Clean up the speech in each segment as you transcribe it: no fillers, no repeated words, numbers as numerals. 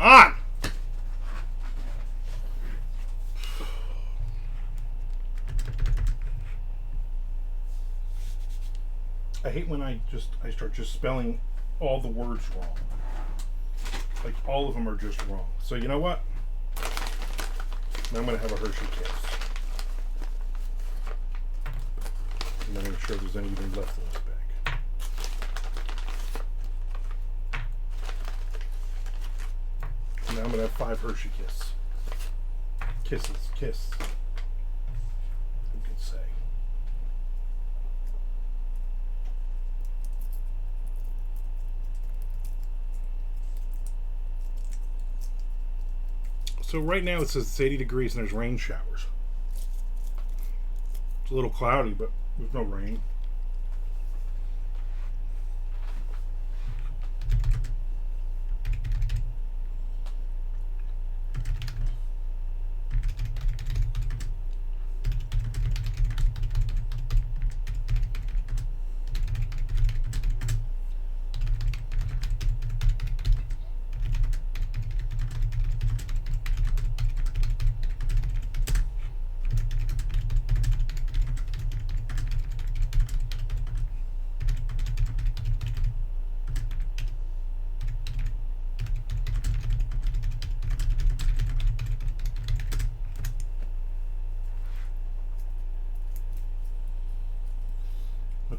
on! I hate when I start just spelling all the words wrong. Like, all of them are just wrong. So you know what? Now I'm going to have a Hershey Kiss. I'm not even sure if there's anything left in this bag. Now I'm going to have 5 Hershey Kisses. Kiss. Who can say? So right now it says it's 80 degrees and there's rain showers. It's a little cloudy, but there's no rain.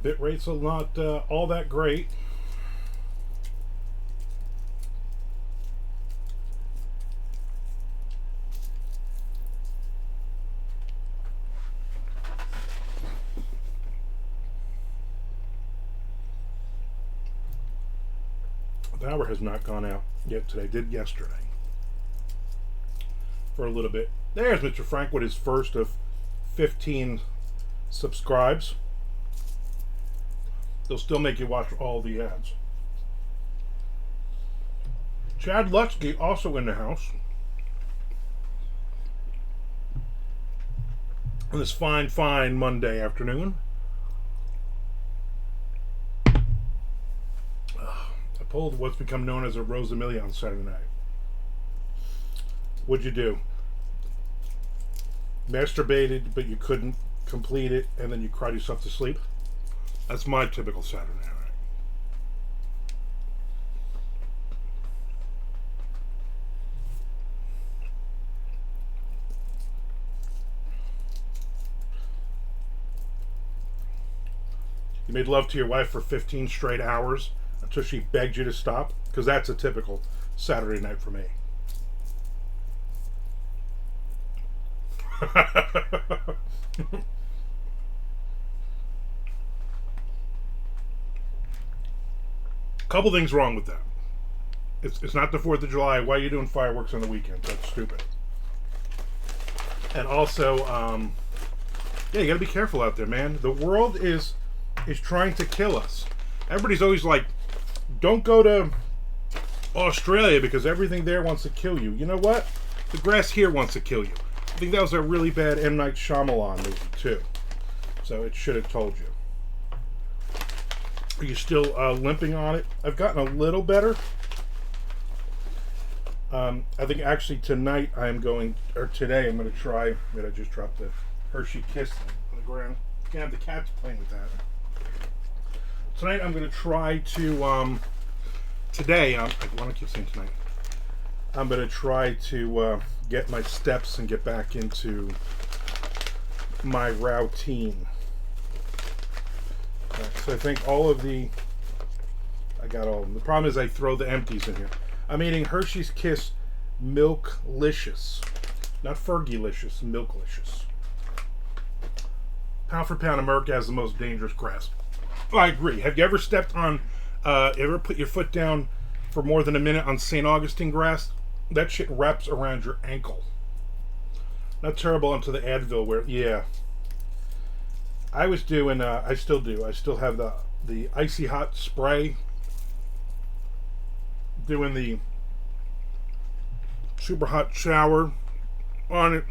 Bit rates are not all that great. The power has not gone out yet today. Did yesterday for a little bit. There's Mr. Frank with his first of 15 subscribes. They'll still make you watch all the ads. Chad Lutsky also in the house. On this fine Monday afternoon. I pulled what's become known as a Rosamillia on Saturday night. What'd you do? Masturbated, but you couldn't complete it, and then you cried yourself to sleep? That's my typical Saturday night. You made love to your wife for 15 straight hours until she begged you to stop? Because that's a typical Saturday night for me. Couple things wrong with that. It's not the 4th of July. Why are you doing fireworks on the weekend? That's stupid. And also, yeah, you gotta be careful out there, man. The world is trying to kill us. Everybody's always like, don't go to Australia because everything there wants to kill you. You know what? The grass here wants to kill you. I think that was a really bad M. Night Shyamalan movie, too. So it should have told you. Are you still limping on it? I've gotten a little better. I think actually tonight today I'm going to try. I just dropped the Hershey Kiss on the ground. You can have the cats playing with that. Tonight I'm going to try to, today, I want to keep saying tonight, I'm going to try to get my steps and get back into my routine. So I think all of I got all of them. The problem is I throw the empties in here. I'm eating Hershey's Kiss Milklicious. Not Fergie-licious, Milklicious. Pound for pound, America has the most dangerous grass. Oh, I agree. Have you ever stepped on, ever put your foot down for more than a minute on St. Augustine grass? That shit wraps around your ankle. Not terrible until the Advil where, yeah. I was doing, I still do. I still have the icy hot spray. Doing the super hot shower on it.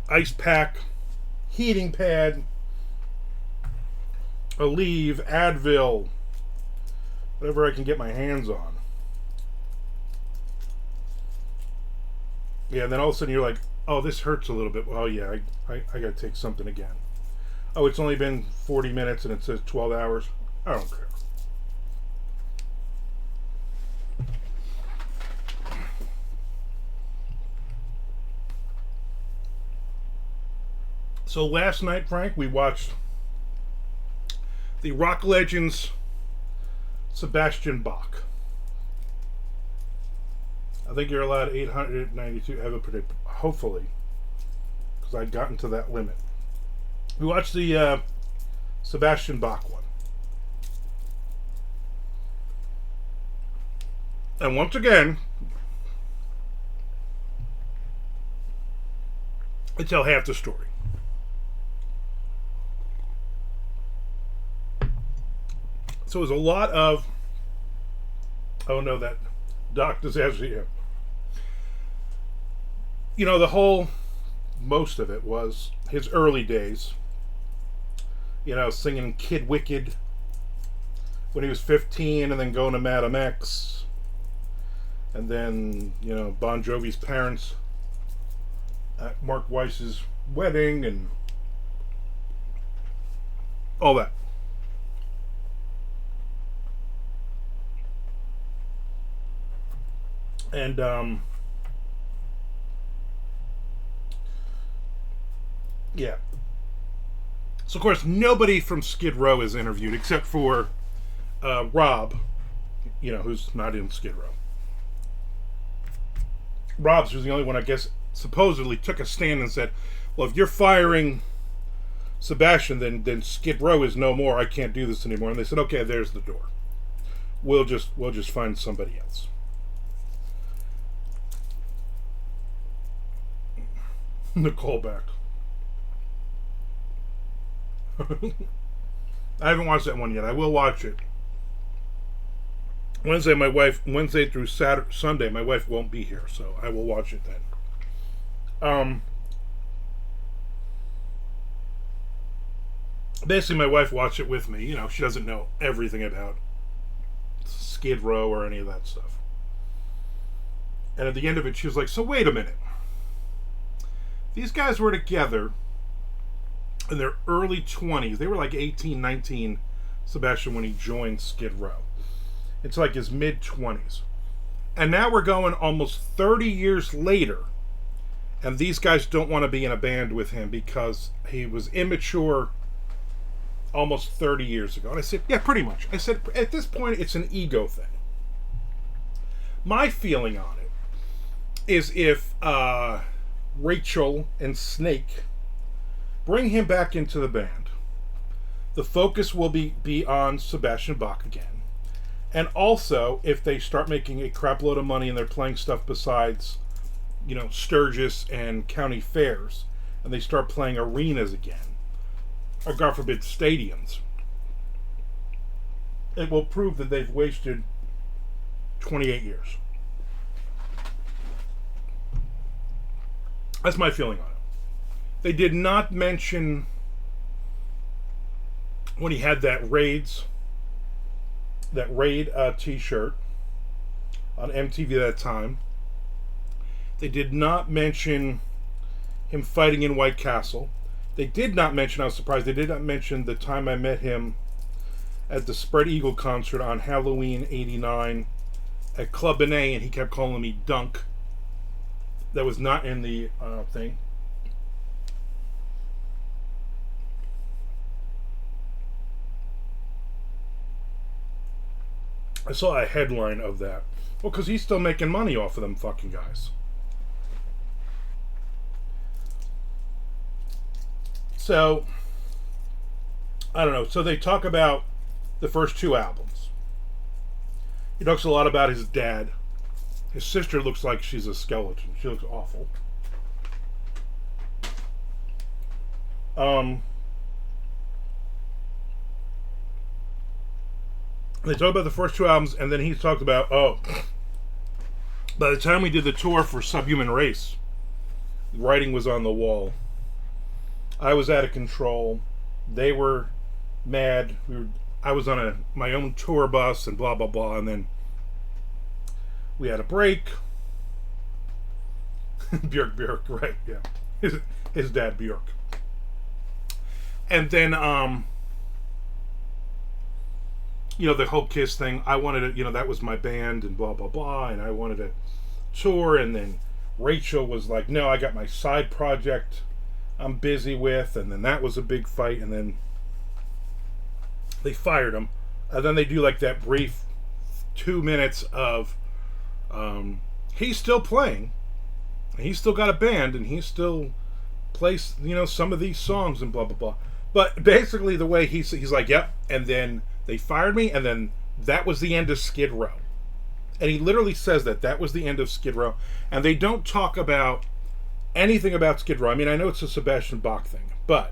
Ice pack, heating pad, Aleve, Advil, whatever I can get my hands on. Yeah, and then all of a sudden you're like, oh, this hurts a little bit. Well, yeah, I got to take something again. Oh, it's only been 40 minutes and it says 12 hours. I don't care. So last night, Frank, we watched the rock legends Sebastian Bach. I think you're allowed 892. I haven't predicted. Hopefully, because I'd gotten to that limit. We watched the Sebastian Bach one. And once again, I tell half the story. So it was a lot of, oh no, that doctor's actually here. You know, most of it was his early days. You know, singing Kid Wicked when he was 15 and then going to Madam X. And then, you know, Bon Jovi's parents at Mark Weiss's wedding and all that. And yeah. So of course nobody from Skid Row is interviewed except for Rob, you know, who's not in Skid Row. Rob's was the only one, I guess, supposedly took a stand and said, well, if you're firing Sebastian, then Skid Row is no more. I can't do this anymore. And they said, okay, there's the door. We'll just find somebody else. The callback. I haven't watched that one yet. I will watch it. Wednesday through Sunday, my wife won't be here, so I will watch it then. Basically, my wife watched it with me. You know, she doesn't know everything about Skid Row or any of that stuff. And at the end of it, she was like, so wait a minute. These guys were together in their early 20s. They were like 18, 19, Sebastian, when he joined Skid Row. It's like his mid-20s. And now we're going almost 30 years later, and these guys don't want to be in a band with him because he was immature almost 30 years ago. And I said, yeah, pretty much. I said, at this point, it's an ego thing. My feeling on it is if Rachel and Snake bring him back into the band, the focus will be on Sebastian Bach again. And also, if they start making a crap load of money and they're playing stuff besides, you know, Sturgis and county fairs, and they start playing arenas again, or God forbid, stadiums, it will prove that they've wasted 28 years. That's my feeling on it. They did not mention when he had that Raid t-shirt on MTV at that time. They did not mention him fighting in White Castle. They did not mention, I was surprised, they did not mention the time I met him at the Spread Eagle concert on Halloween '89 at Club Benet, and he kept calling me Dunk. That was not in the thing. I saw a headline of that. Well, because he's still making money off of them fucking guys. So, I don't know. So they talk about the first two albums. He talks a lot about his dad. His sister looks like she's a skeleton. She looks awful. They talk about the first two albums, and then he talked about, by the time we did the tour for Subhuman Race, writing was on the wall. I was out of control. They were mad. I was on my own tour bus and blah, blah, blah, and then we had a break. Björk, right? Yeah, his dad Björk. And then the whole Kiss thing. I wanted to, that was my band and blah blah blah, and I wanted to tour. And then Rachel was like, "No, I got my side project I'm busy with," and then that was a big fight. And then they fired him, and then they do like that brief 2 minutes of he's still playing, he's still got a band, and he still plays some of these songs and blah blah blah. But basically the way he's like, yep, and then they fired me, and then that was the end of Skid Row. And he literally says that was the end of Skid Row. And they don't talk about anything about Skid Row. I mean, I know it's a Sebastian Bach thing, but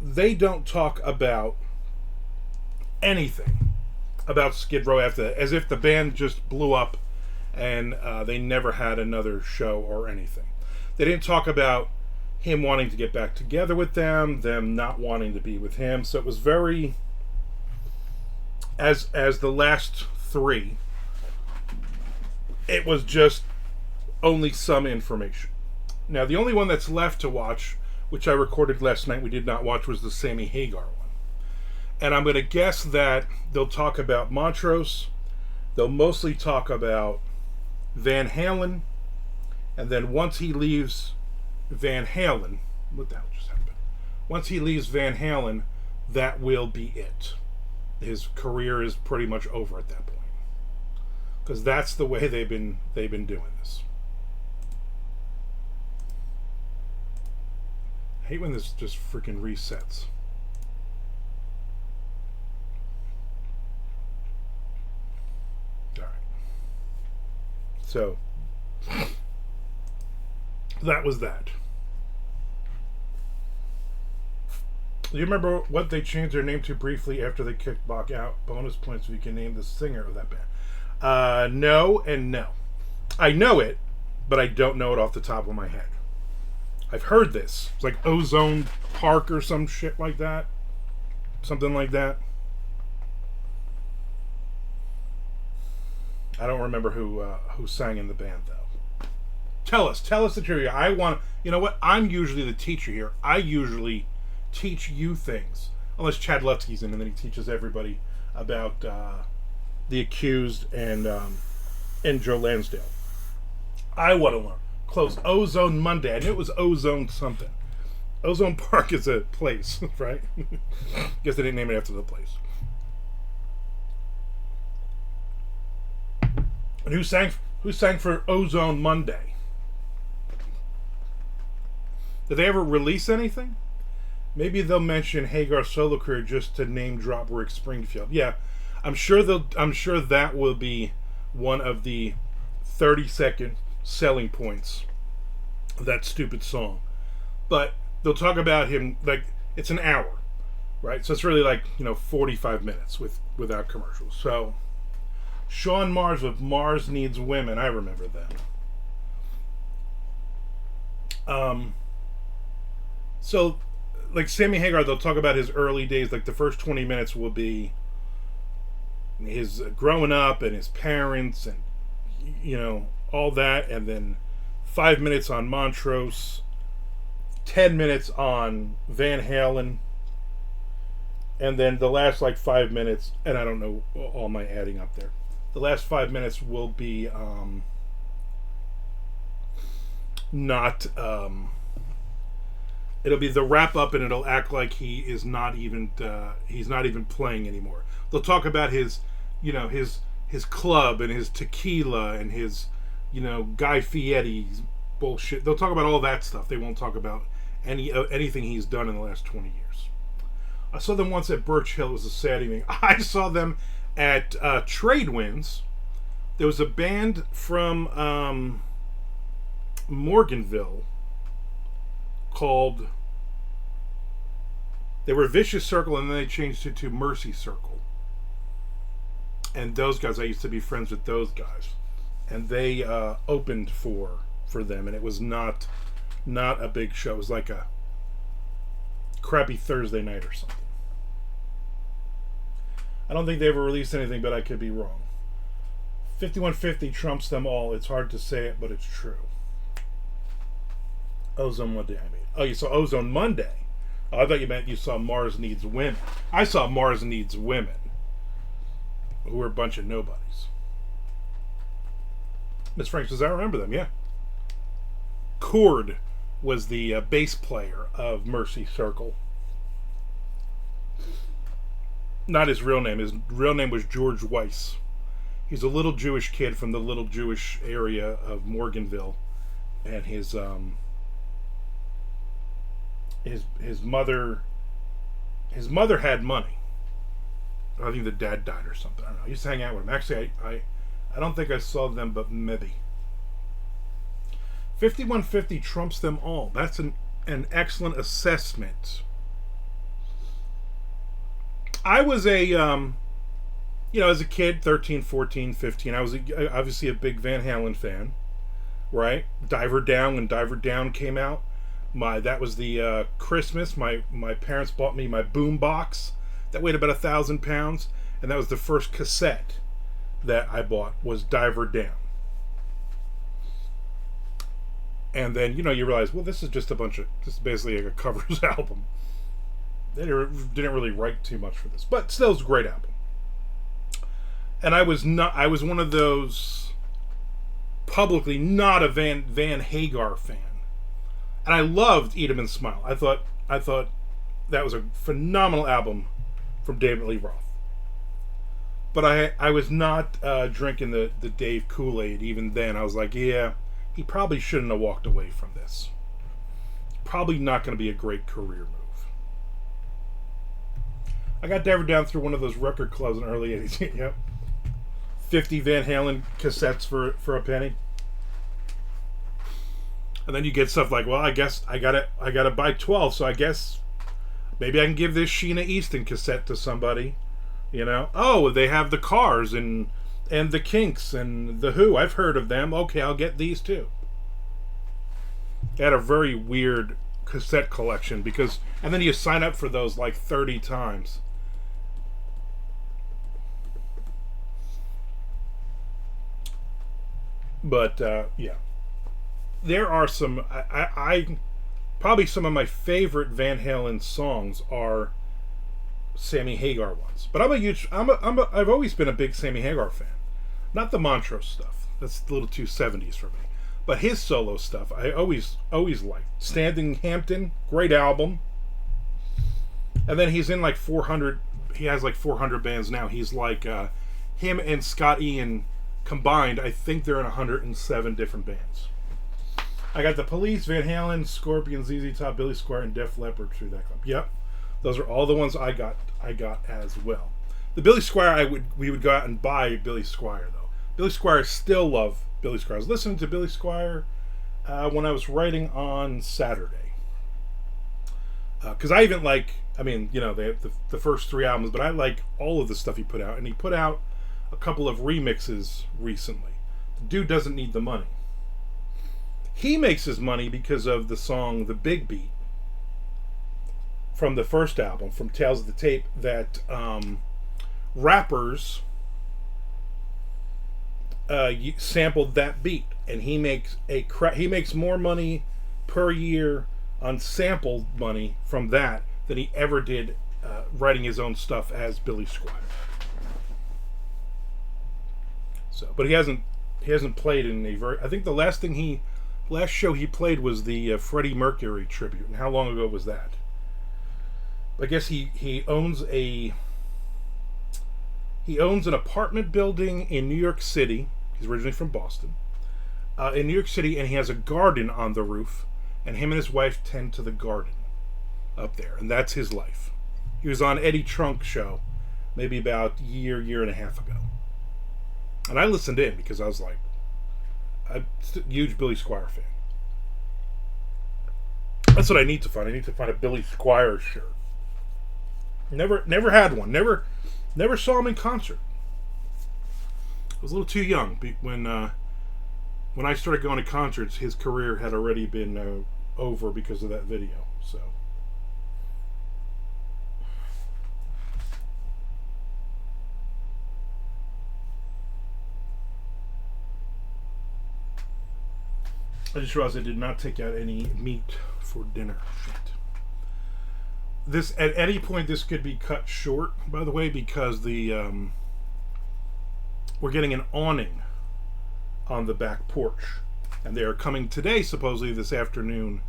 they don't talk about anything about Skid Row after that, as if the band just blew up and they never had another show or anything. They didn't talk about him wanting to get back together with them not wanting to be with him. So it was very, as the last three, it was just only some information. Now, the only one that's left to watch, which I recorded last night, we did not watch, was the Sammy Hagar one. And I'm going to guess that they'll talk about Montrose. They'll mostly talk about Van Halen. And then once he leaves Van Halen, what the hell just happened? Once he leaves Van Halen, that will be it. His career is pretty much over at that point, because that's the way they've been doing this. I hate when this just freaking resets. All right. So that was that. Do you remember what they changed their name to briefly after they kicked Bach out? Bonus points if you can name the singer of that band. No and no. I know it, but I don't know it off the top of my head. I've heard this. It's like Ozone Park or some shit like that. Something like that. I don't remember who sang in the band, though. Tell us the trivia. I want. You know what? I'm usually the teacher here. I usually teach you things, unless Chad Lutzky's in, and then he teaches everybody about The Accused and Joe Lansdale. I want to learn. Close Ozone Monday. I knew it was Ozone something. Ozone Park is a place, right? Guess they didn't name it after the place. And who sang for Ozone Monday? Did they ever release anything? Maybe they'll mention Hagar's solo career just to name drop Rick Springfield. Yeah, I'm sure that will be one of the 30-second selling points of that stupid song. But they'll talk about him like it's an hour, right? So it's really like 45 minutes without commercials. So Sean Mars with Mars Needs Women, I remember that. So like Sammy Hagar, they'll talk about his early days. Like the first 20 minutes will be his growing up and his parents and all that, and then 5 minutes on Montrose, 10 minutes on Van Halen, and then the last 5 minutes, and I don't know all my adding up there. The last 5 minutes will be it'll be the wrap up, and it'll act like he is not even he's not even playing anymore. They'll talk about his his club and his tequila and his Guy Fieri bullshit. They'll talk about all that stuff. They won't talk about anything he's done in the last 20 years. I saw them once at Birch Hill. It was a sad evening. I saw them at Tradewinds. There was a band from Morganville called, they were Vicious Circle, and then they changed it to Mercy Circle. And those guys, I used to be friends with those guys, and they opened for them, and it was not a big show. It was like a crappy Thursday night or something. I don't think they ever released anything, but I could be wrong. 5150 trumps them all. It's hard to say it, but it's true. Ozone Monday, I mean. Oh, you saw Ozone Monday. Oh, I thought you meant you saw Mars Needs Women. I saw Mars Needs Women, who were a bunch of nobodies. Miss Frank says, I remember them, yeah. Cord was the bass player of Mercy Circle. Not his real name. His real name was George Weiss. He's a little Jewish kid from the little Jewish area of Morganville, and his mother had money. I think the dad died or something. I don't know. I used to hang out with him. Actually, I don't think I saw them, but maybe. 5150 trumps them all. That's an excellent assessment. I was as a kid, 13, 14, 15, I was obviously a big Van Halen fan, right? Diver Down, when Diver Down came out, that was the Christmas. My parents bought me my boom box that weighed about 1,000 pounds, and that was the first cassette that I bought was Diver Down. And then, you realize, well, this is basically like a covers album. They didn't really write too much for this, but still, it's a great album. And I was one of those publicly not a Van Hagar fan. And I loved Eat 'Em and Smile. I thought that was a phenomenal album from David Lee Roth. But I was not drinking the Dave Kool-Aid even then. I was like, yeah, he probably shouldn't have walked away from this. Probably not going to be a great career move. I got Diver Down through one of those record clubs in the early 80s. Yep. 50 Van Halen cassettes for a penny. And then you get stuff like, well, I guess I gotta buy 12, so I guess maybe I can give this Sheena Easton cassette to somebody. Oh, they have the Cars and the Kinks and the Who. I've heard of them. Okay, I'll get these too. They had a very weird cassette collection and then you sign up for those like 30 times. But yeah, there are some. I probably some of my favorite Van Halen songs are Sammy Hagar ones. But I've always been a big Sammy Hagar fan. Not the Montrose stuff. That's a little too 70s for me. But his solo stuff, I always liked. Standing Hampton, great album. And then he's in like 400. He has like 400 bands now. He's like him and Scott Ian combined, I think they're in 107 different bands. I got the Police, Van Halen, Scorpions, ZZ Top, Billy Squier, and Def Leppard through that club. Yep, those are all the ones I got as well. The Billy Squier, we would go out and buy Billy Squier though. Billy Squier, still love Billy Squier. I was listening to Billy Squier when I was writing on Saturday, because I even like. They have the first 3 albums, but I like all of the stuff he put out, and he put out a couple of remixes recently. The dude doesn't need the money. He makes his money because of the song The Big Beat from the first album, from Tales of the Tape, that rappers sampled that beat, and he makes more money per year on sampled money from that than he ever did writing his own stuff as Billy Squier. So, but he hasn't played in a very. I think the last show he played was the Freddie Mercury tribute. And how long ago was that? I guess he owns an apartment building in New York City. He's originally from Boston. In New York City, and he has a garden on the roof, and him and his wife tend to the garden up there, and that's his life. He was on Eddie Trunk's show maybe about a year and a half ago. And I listened in because I was like, I'm a huge Billy Squier fan. That's what I need to find. I need to find a Billy Squier shirt. Never had one. Never saw him in concert. I was a little too young when I started going to concerts. His career had already been over because of that video. So. I just realized I did not take out any meat for dinner. Shit. This at any point this could be cut short, by the way, because we're getting an awning on the back porch, and they are coming today, supposedly this afternoon,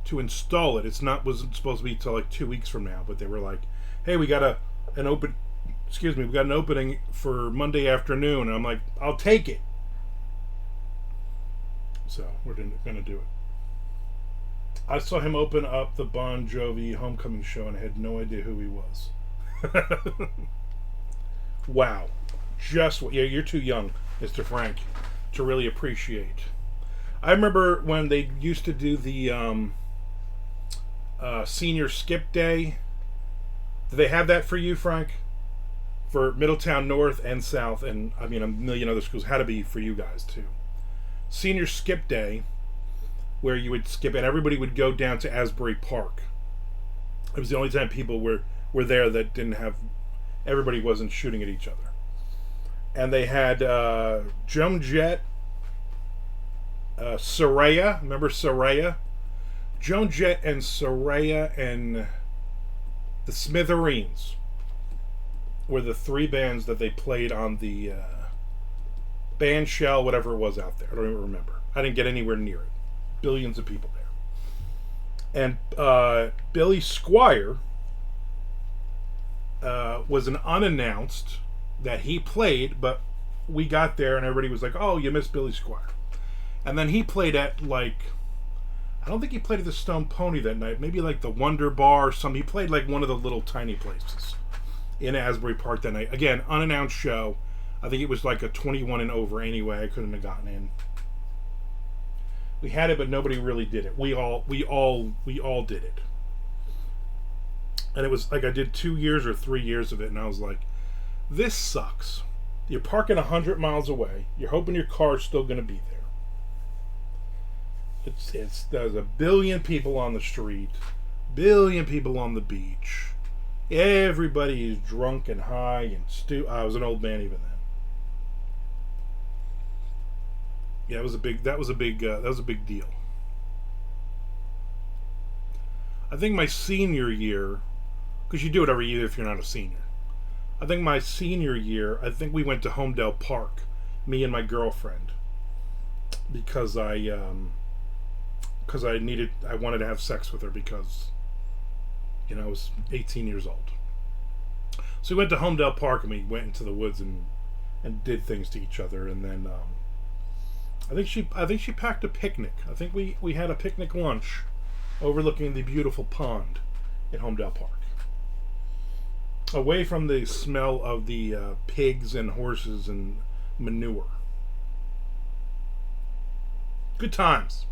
to install it. It's not wasn't supposed to be till like 2 weeks from now, but they were like, "Hey, we got an open. Excuse me, we got an opening for Monday afternoon." And I'm like, "I'll take it." So we're gonna do it. I saw him open up the Bon Jovi homecoming show and I had no idea who he was. Wow. Yeah, you're too young, Mr. Frank, to really appreciate. I remember when they used to do the senior skip day. Did they have that for you, Frank? For Middletown North and South, and I mean a million other schools. Had to be for you guys too. Senior skip day, where you would skip and everybody would go down to Asbury Park. It was the only time people were there that didn't have, everybody wasn't shooting at each other. And they had Joan Jett, Soraya, remember Soraya? Joan Jett and Soraya and the Smithereens were the three bands that they played on the band shell, whatever it was out there. I don't even remember. I didn't get anywhere near it. Billions of people there. And Billy Squire was an unannounced that he played, but we got there and everybody was like, "Oh, you missed Billy Squire." And then he played at I don't think he played at the Stone Pony that night. Maybe like the Wonder Bar or something. He played like one of the little tiny places in Asbury Park that night. Again, unannounced show. I think it was like a 21 and over anyway. I couldn't have gotten in. We had it, but nobody really did it. We all did it. And it was like I did 2 years or 3 years of it, and I was like, this sucks. You're parking 100 miles away. You're hoping your car's still going to be there. There's a billion people on the street, billion people on the beach. Everybody is drunk and high and I was an old man even then. Yeah, that was a big deal. I think my senior year, because you do it every year if you're not a senior. I think my senior year, I think we went to Homedale Park, me and my girlfriend, because I wanted to have sex with her because, I was 18 years old. So we went to Homedale Park and we went into the woods and did things to each other, and then I think she packed a picnic. I think we had a picnic lunch overlooking the beautiful pond in Homedale Park, away from the smell of the pigs and horses and manure. Good times.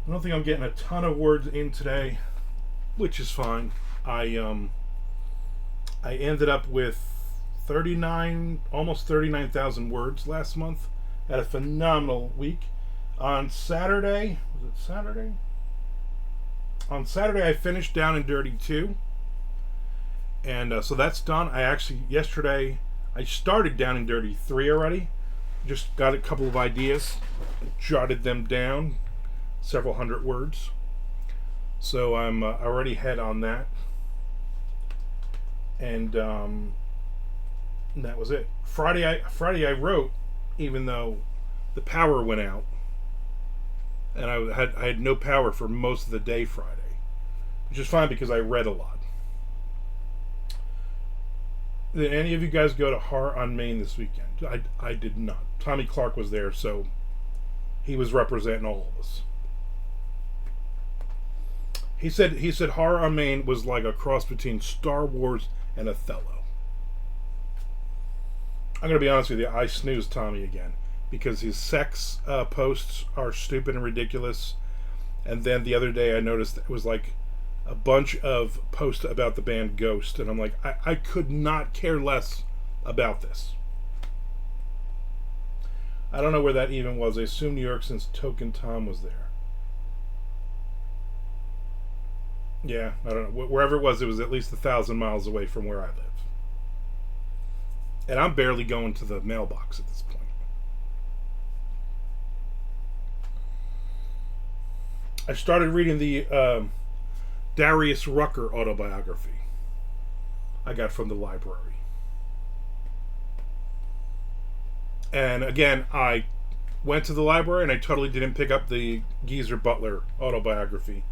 I don't think I'm getting a ton of words in today, which is fine. I ended up with almost 39,000 words last month. Had a phenomenal week. On Saturday, was it Saturday? On Saturday, I finished Down and Dirty 2. And so that's done. Yesterday, I started Down and Dirty 3 already. Just got a couple of ideas, jotted them down, several hundred words. So I'm already ahead on that. And that was it. Friday I wrote, even though the power went out, and I had no power for most of the day Friday, which is fine because I read a lot. Did any of you guys go to Horror on Main this weekend? I did not. Tommy Clark was there, so he was representing all of us. He said Horror on Main was like a cross between Star Wars and Othello. I'm going to be honest with you, I snoozed Tommy again because his sex posts are stupid and ridiculous. And then the other day I noticed it was like a bunch of posts about the band Ghost, and I'm like, I could not care less about this. I don't know where that even was. I assume New York since Token Tom was there. Yeah, I don't know. Wherever it was at least 1,000 miles away from where I live. And I'm barely going to the mailbox at this point. I started reading the Darius Rucker autobiography I got from the library. And again, I went to the library and I totally didn't pick up the Geezer Butler autobiography.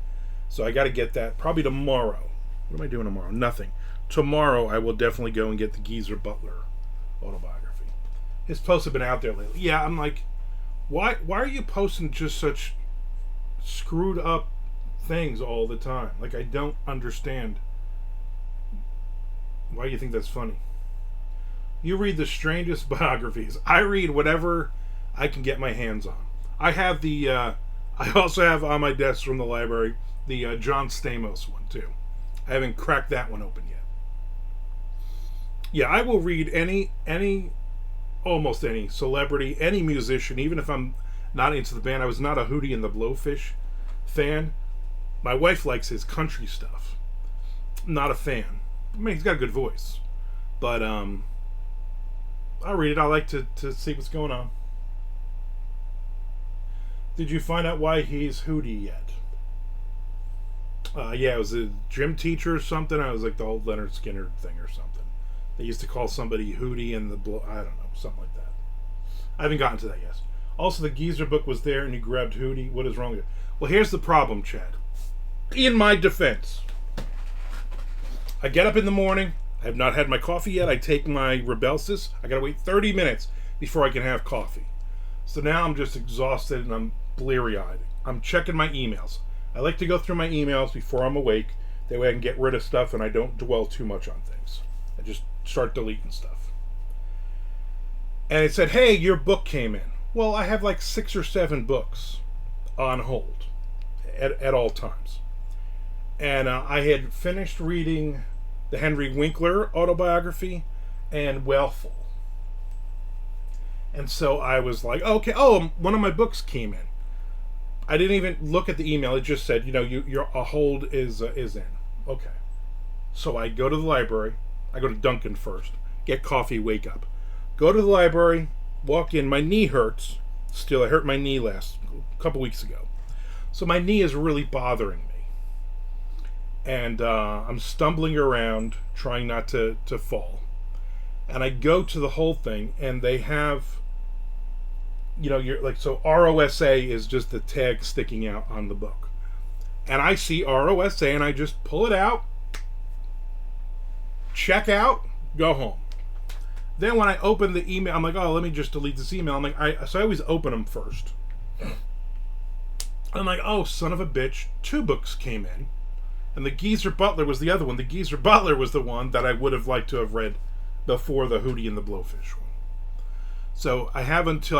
So I got to get that probably tomorrow. What am I doing tomorrow? Nothing. Tomorrow I will definitely go and get the Geezer Butler autobiography. His posts have been out there lately. Yeah, I'm like, why are you posting just such screwed up things all the time? Like, I don't understand why you think that's funny. You read the strangest biographies. I read whatever I can get my hands on. I have the I also have on my desk from the library the John Stamos one too. I haven't cracked that one open yet. Yeah, I will read almost any celebrity, any musician, even if I'm not into the band. I was not a Hootie and the Blowfish fan. My wife likes his country stuff. Not a fan. I mean, he's got a good voice, but I'll read it. I like to see what's going on. Did you find out why he's Hootie yet? Yeah, it was a gym teacher or something. I was like the old Leonard Skinner thing or something. They used to call somebody Hootie and the I don't know, something like that. I haven't gotten to that yet. Also, the Geezer book was there and you grabbed Hootie. What is wrong with it? Well, here's the problem, Chad. In my defense, I get up in the morning. I have not had my coffee yet. I take my Rebelsis. I gotta wait 30 minutes before I can have coffee. So now I'm just exhausted and I'm bleary-eyed. I'm checking my emails. I like to go through my emails before I'm awake. That way I can get rid of stuff and I don't dwell too much on things. I just start deleting stuff. And it said, hey, your book came in. Well, I have like 6 or 7 books on hold at all times. And I had finished reading the Henry Winkler autobiography and Wellful. And so I was like, okay, one of my books came in. I didn't even look at the email. It just said, your a hold is in. Okay. So I go to the library. I go to Dunkin' first. Get coffee, wake up. Go to the library, walk in. My knee hurts. Still, I hurt my knee a couple weeks ago. So my knee is really bothering me. And I'm stumbling around, trying not to fall. And I go to the whole thing, and they have, you're like, so ROSA is just the tag sticking out on the book. And I see ROSA, and I just pull it out, check out, go home. Then when I open the email, I'm like, oh, let me just delete this email. I'm like, so I always open them first. I'm like, oh, son of a bitch, 2 books came in. And the Geezer Butler was the other one. The Geezer Butler was the one that I would have liked to have read before the Hootie and the Blowfish one. So I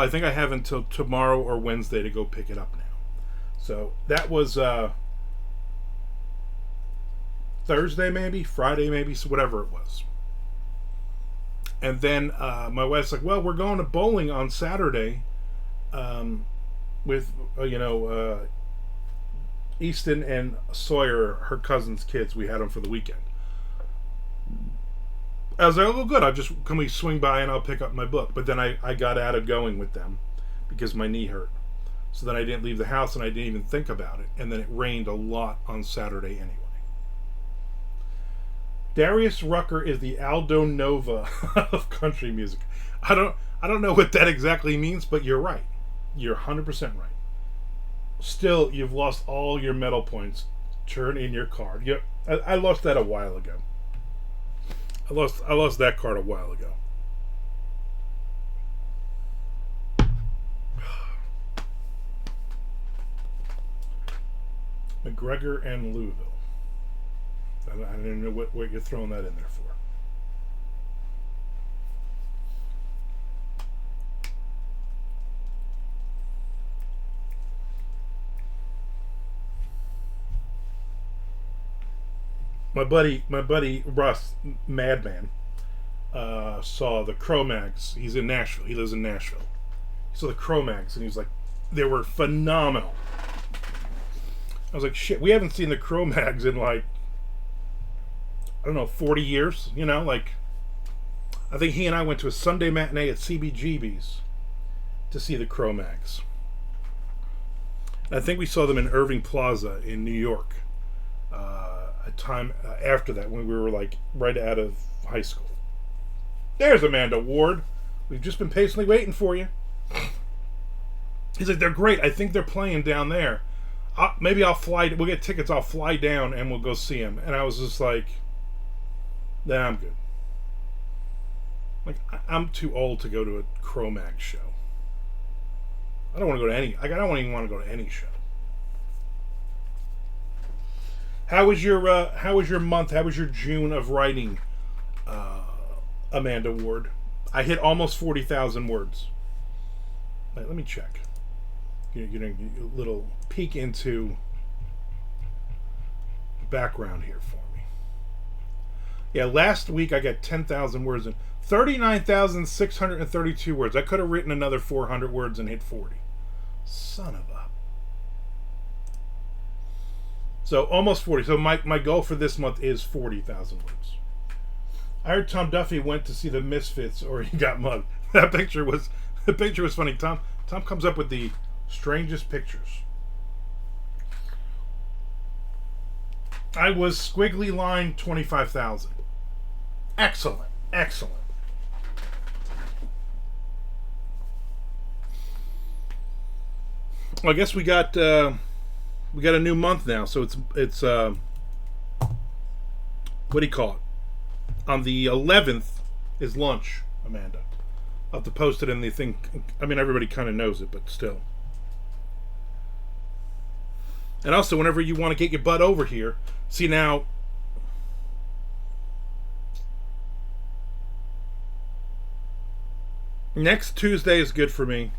think I have until tomorrow or Wednesday to go pick it up now. So that was Thursday maybe, Friday maybe, so whatever it was. And then my wife's like, well, we're going to bowling on Saturday with, Easton and Sawyer, her cousin's kids. We had them for the weekend. I was like, oh, good. Can we swing by and I'll pick up my book? But then I got out of going with them because my knee hurt. So then I didn't leave the house and I didn't even think about it. And then it rained a lot on Saturday anyway. Darius Rucker is the Aldo Nova of country music. I don't know what that exactly means, but you're right. You're 100% right. Still, you've lost all your medal points. Turn in your card. I lost that a while ago. I lost that card a while ago. McGregor and Louisville. I don't know what you're throwing that in there for. My buddy Russ, Madman, saw the Cro-Mags. He's in Nashville. He lives in Nashville. He saw the Cro-Mags, and he was like, they were phenomenal. I was like, shit, we haven't seen the Cro-Mags in like, I don't know, 40 years. You know, like, I think he and I went to a Sunday matinee at CBGB's to see the Cro-Mags. I think we saw them in Irving Plaza in New York. A time after that, when we were like right out of high school. There's Amanda Ward. We've just been patiently waiting for you. He's like, they're great. I think they're playing down there. Maybe I'll fly. We'll get tickets. I'll fly down and we'll go see him. And I was just like, nah, I'm good. Like, I'm too old to go to a Cro-Mag show. I don't want to go to any. I don't even want to go to any show. How was your month? How was your June of writing, Amanda Ward? I hit almost 40,000 words. Wait, let me check. You know, a little peek into the background here for me. Yeah, last week I got 10,000 words in 39,632 words. I could have written another 400 words and hit 40. Son of a. So almost 40. So my goal for this month is 40,000 words. I heard Tom Duffy went to see the Misfits or he got mugged. The picture was funny. Tom comes up with the strangest pictures. I was squiggly line 25,000. Excellent. Well, I guess we got a new month now, so it's what do you call it? On the 11th is lunch, Amanda. I'll have to post it in the thing. I mean, everybody kind of knows it, but still. And also, whenever you want to get your butt over here, see now. Next Tuesday is good for me.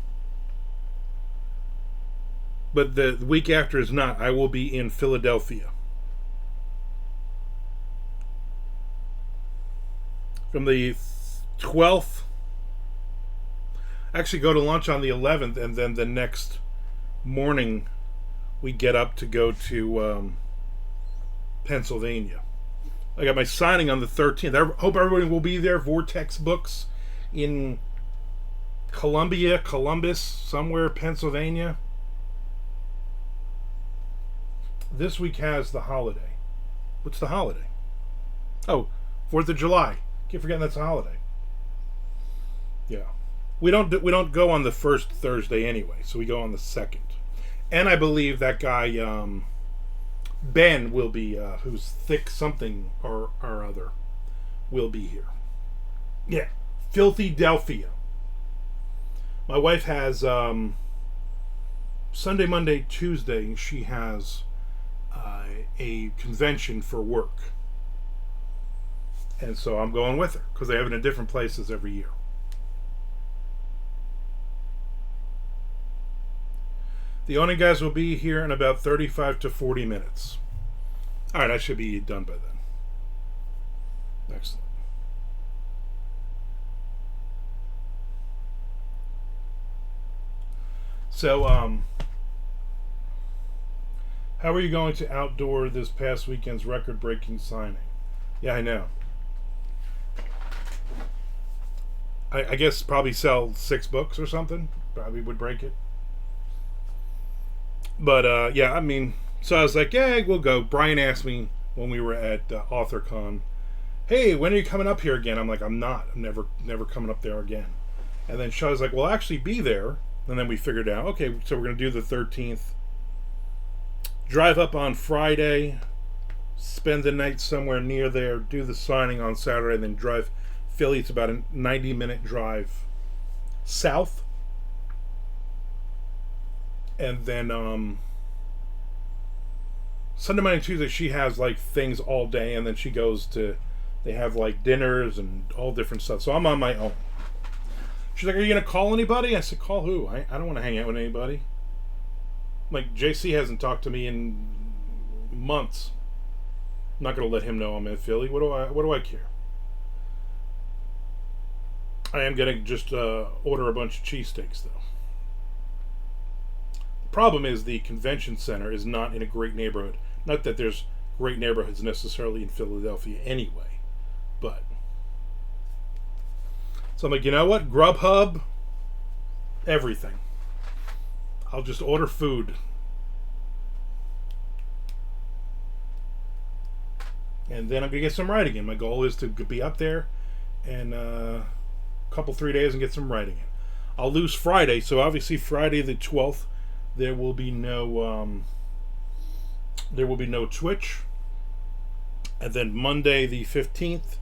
But the week after is not. I will be in Philadelphia. From the 12th. Actually go to lunch on the 11th, and then the next morning we get up to go to Pennsylvania. I got my signing on the 13th. I hope everybody will be there. Vortex Books in Columbus, somewhere, Pennsylvania. This week has the holiday. What's the holiday? Oh, 4th of July. Keep forgetting that's a holiday. Yeah. We don't go on the first Thursday anyway, so we go on the second. And I believe that guy Ben will be who's thick something or other will be here. Yeah. Filthy Delphia. My wife has Sunday, Monday, Tuesday, she has a convention for work. And so I'm going with her because they have it in different places every year. The owning guys will be here in about 35 to 40 minutes. Alright, I should be done by then. Excellent. So, how are you going to outdoor this past weekend's record-breaking signing? Yeah, I know. I guess probably sell 6 books or something. Probably would break it. But, yeah, I mean, so I was like, yeah, we'll go. Brian asked me when we were at AuthorCon, hey, when are you coming up here again? I'm like, I'm not. I'm never coming up there again. And then Shaw's like, well, I'll actually be there. And then we figured out, okay, so we're going to do the 13th. Drive up on Friday, spend the night somewhere near there, do the signing on Saturday, and then drive Philly. It's about a 90-minute drive south. And then Sunday, Monday, Tuesday, she has like things all day, and then she goes to, they have like dinners and all different stuff. So I'm on my own. She's like, are you going to call anybody? I said, call who? I don't want to hang out with anybody. Like, JC hasn't talked to me in months. I'm not going to let him know I'm in Philly. What do I care? I am going to just order a bunch of cheesesteaks, though. problem is the convention center is not in a great neighborhood. Not that there's great neighborhoods necessarily in Philadelphia anyway, but so I'm like, you know what? Grubhub, everything. I'll just order food. And then I'm going to get some writing in. My goal is to be up there in a couple, 3 days and get some writing in. I'll lose Friday, so obviously Friday the 12th, there will be no Twitch. And then Monday the 15th,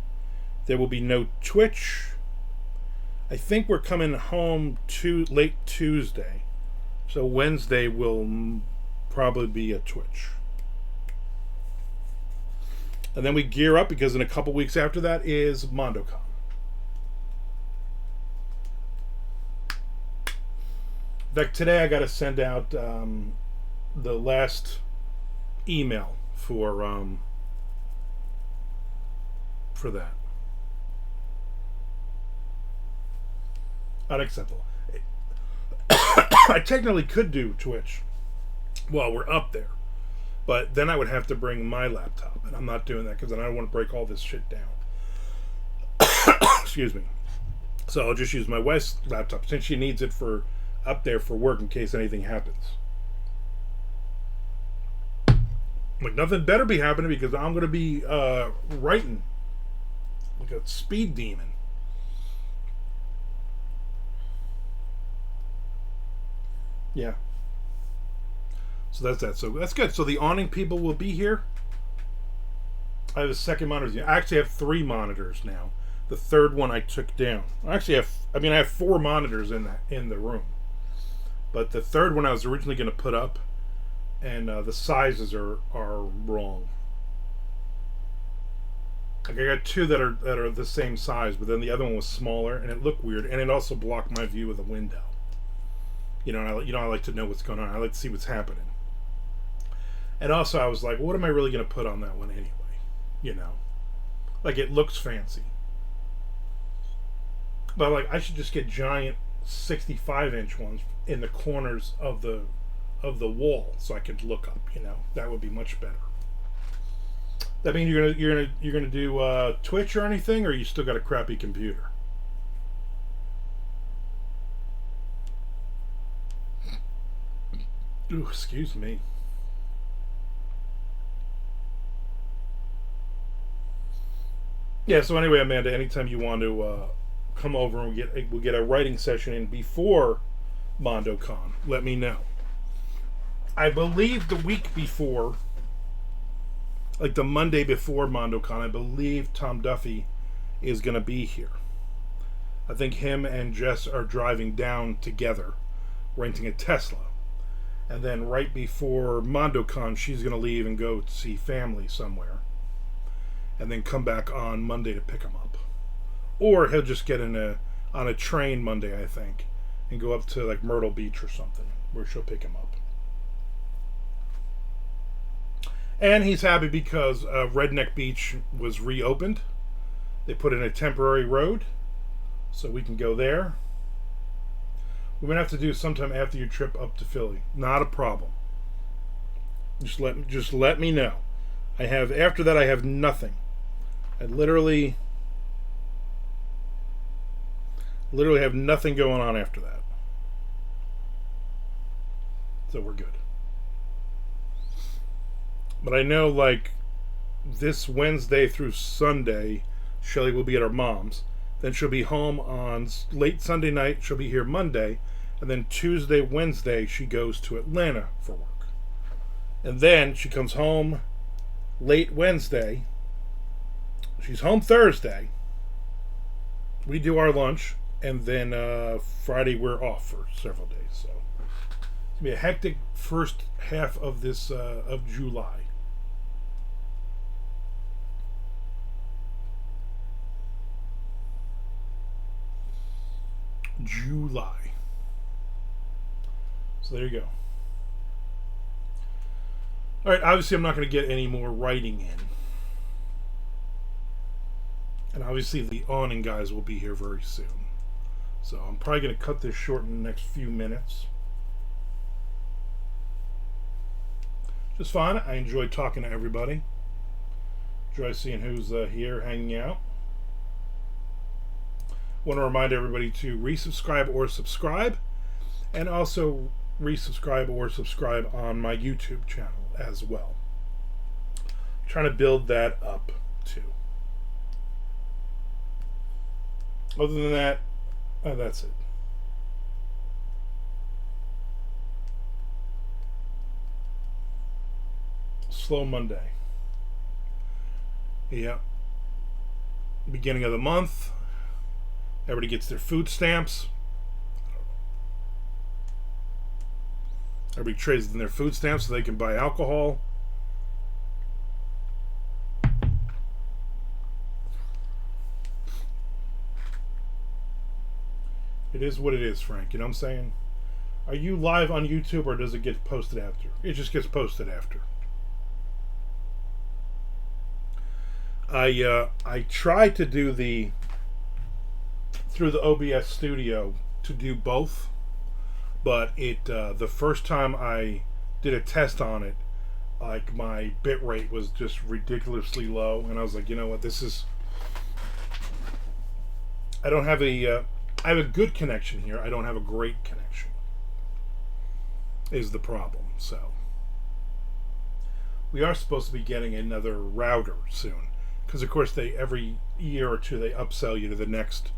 there will be no Twitch. I think we're coming home late Tuesday. So Wednesday will probably be a Twitch. And then we gear up because in a couple weeks after that is MondoCon. In fact, today I got to send out the last email for that. Unacceptable. I technically could do Twitch while we're up there, but then I would have to bring my laptop, and I'm not doing that because then I don't want to break all this shit down. Excuse me. So I'll just use my wife's laptop since she needs it for up there for work in case anything happens. Like, nothing better be happening because I'm going to be writing like a speed demon. Yeah. So that's that. So that's good. So the awning people will be here. I have a second monitor. I actually have 3 monitors now. The third one I took down. I have 4 monitors in the room. But the third one I was originally going to put up, and the sizes are wrong. Like, I got 2 that are the same size, but then the other one was smaller, and it looked weird, and it also blocked my view of the window. I like to know what's going on. I like to see what's happening. And also, I was like, what am I really going to put on that one anyway? Like, it looks fancy. But like, I should just get giant 65-inch ones in the corners of the wall so I could look up. That would be much better. That mean you're gonna do Twitch or anything, or you still got a crappy computer? Ooh, excuse me. Yeah. So anyway, Amanda, anytime you want to come over and we'll get a writing session in before MondoCon, let me know. I believe the week before, like the Monday before MondoCon, I believe Tom Duffy is going to be here. I think him and Jess are driving down together, renting a Tesla. And then right before MondoCon, she's going to leave and go see family somewhere. And then come back on Monday to pick him up. Or he'll just get on a train Monday, I think, and go up to like Myrtle Beach or something, where she'll pick him up. And he's happy because Redneck Beach was reopened. They put in a temporary road, so we can go there. We're going to have to do sometime after your trip up to Philly. Not a problem. Just let me know. After that I have nothing. I literally have nothing going on after that. So we're good. But I know, like, this Wednesday through Sunday, Shelly will be at her mom's. Then she'll be home on late Sunday night. She'll be here Monday. And then Tuesday, Wednesday, she goes to Atlanta for work. And then she comes home late Wednesday. She's home Thursday. We do our lunch. And then Friday, we're off for several days. So it's going to be a hectic first half of this of July. So there you go. Alright, obviously I'm not going to get any more writing in. And obviously the awning guys will be here very soon. So I'm probably going to cut this short in the next few minutes. Just fun. I enjoy talking to everybody. Enjoy seeing who's here hanging out. Want to remind everybody to resubscribe or subscribe, and also resubscribe or subscribe on my YouTube channel as well. Trying to build that up too. Other than that, that's it. Slow Monday. Yeah. Beginning of the month. Everybody gets their food stamps. Everybody trades in their food stamps so they can buy alcohol. It is what it is, Frank. You know what I'm saying? Are you live on YouTube or does it get posted after? It just gets posted after. I tried to do through the OBS Studio to do both, but the first time I did a test on it, like my bit rate was just ridiculously low, and I was like, you know what, I don't have I have a good connection here. I don't have a great connection. Is the problem. So we are supposed to be getting another router soon, because of course every year or two they upsell you to the next.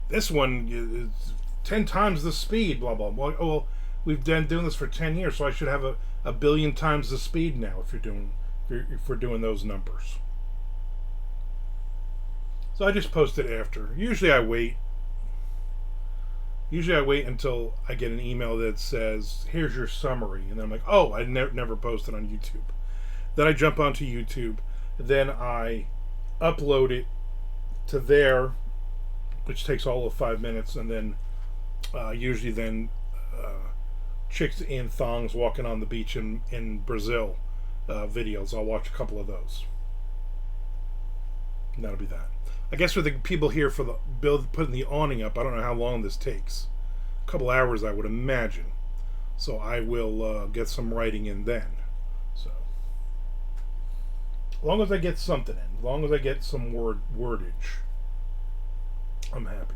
This one is 10 times the speed. Blah blah blah. Oh, well, we've been doing this for 10 years, so I should have a billion times the speed now if we're doing those numbers. So I just post it after. Usually I wait until I get an email that says, here's your summary. And then I'm like, oh, I never posted on YouTube. Then I jump onto YouTube. Then I upload it to there, which takes all of 5 minutes. And then usually chicks in thongs walking on the beach in Brazil videos. I'll watch a couple of those. And that'll be that. I guess for the people here for the putting the awning up, I don't know how long this takes. A couple hours, I would imagine. So I will get some writing in then. So as long as I get something in, as long as I get some wordage, I'm happy.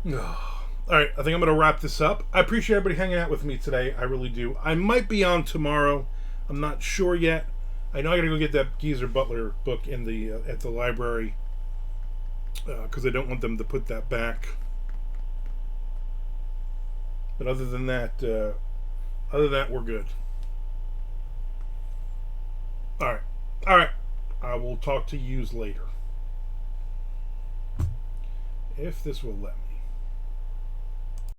Alright, I think I'm going to wrap this up. I appreciate everybody hanging out with me today. I really do. I might be on tomorrow. I'm not sure yet. I know I gotta go get that Geezer Butler book in the at the library because I don't want them to put that back. But other than that, we're good. All right. I will talk to yous later, if this will let me.